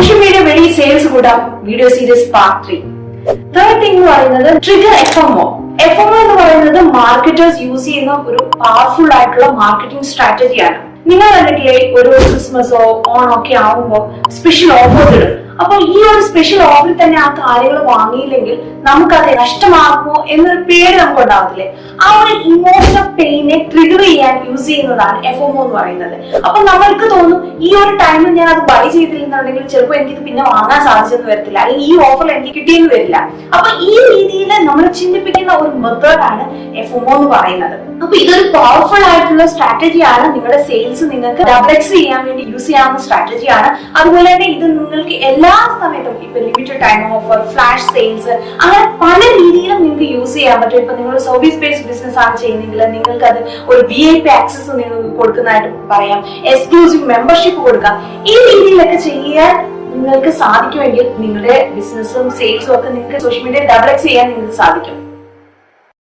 Social media വഴി sales കൂടാം. Video series part 3. Third thing എന്ന് പറയുന്നത് ട്രിഗർ FMO. FMO എന്ന് പറയുന്നത് മാർക്കറ്റേഴ്സ് യൂസ് ചെയ്യുന്ന ഒരു പവർഫുൾ ആയിട്ടുള്ള മാർക്കറ്റിംഗ് സ്ട്രാറ്റജിയാണ്. നിങ്ങൾ കണ്ടിട്ടില്ലേ, ഒരു ക്രിസ്മസോ ഓണോ ഒക്കെ ആവുമ്പോൾ സ്പെഷ്യൽ ഓഫർ ഇടും. അപ്പൊ ഈ ഒരു സ്പെഷ്യൽ ഓഫറിൽ തന്നെ ആ കാര്യങ്ങൾ വാങ്ങിയില്ലെങ്കിൽ നമുക്കത് നഷ്ടമാകുമോ എന്നൊരു പേര് നമുക്ക് ഉണ്ടാവത്തില്ലേ? ആ ഒരു ഇമോഷണൽ പെയിനെ ട്രിഗർ ചെയ്യാൻ യൂസ് ചെയ്യുന്നതാണ് FMO എന്ന് പറയുന്നത്. അപ്പൊ നമ്മൾക്ക് തോന്നും, ഈ ഒരു ടൈമിൽ ഞാൻ അത് ബൈ ചെയ്തില്ലെന്നുണ്ടെങ്കിൽ ചിലപ്പോൾ എനിക്കിത് പിന്നെ വാങ്ങാൻ സാധിച്ചെന്ന് വരത്തില്ല, അല്ലെങ്കിൽ ഈ ഓഫർ എനിക്ക് കിട്ടിയെന്ന് വരില്ല. അപ്പൊ ഈ രീതിയിൽ നമ്മൾ ചിന്തിപ്പിക്കുന്ന ഒരു മെത്തേഡാണ് FMO എന്ന് പറയുന്നത്. അപ്പൊ ഇതൊരു പവർഫുൾ ആയിട്ടുള്ള സ്ട്രാറ്റജിയാണ്. നിങ്ങളുടെ സെയിൽസ് നിങ്ങൾക്ക് ഡബിൾ എക്സ് ചെയ്യാൻ വേണ്ടി യൂസ് ചെയ്യാവുന്ന സ്ട്രാറ്റജിയാണ്. അതുപോലെ തന്നെ ഇത് നിങ്ങൾക്ക് എല്ലാ സമയത്തും, ഇപ്പൊ limited time offer, flash sales, അങ്ങനെ പല രീതിയിലും നിങ്ങൾക്ക് യൂസ് ചെയ്യാൻ പറ്റും. ഇപ്പൊ നിങ്ങൾ സർവീസ് ബേസ്ഡ് ബിസിനസ് ആണ് ചെയ്യുന്നെങ്കിൽ നിങ്ങൾക്ക് അത് ഒരു VIP ആക്സസ് നിങ്ങൾക്ക് കൊടുക്കുന്നതായിട്ട് പറയാം, എക്സ്ക്ലൂസീവ് മെമ്പർഷിപ്പ് കൊടുക്കാം. ഈ രീതിയിലൊക്കെ ചെയ്യാൻ നിങ്ങൾക്ക് സാധിക്കുമെങ്കിൽ നിങ്ങളുടെ ബിസിനസ്സും സെയിൽസും ഒക്കെ നിങ്ങൾക്ക് സോഷ്യൽ മീഡിയ ഡബിൾ എക്സ് ചെയ്യാൻ നിങ്ങൾക്ക് സാധിക്കും.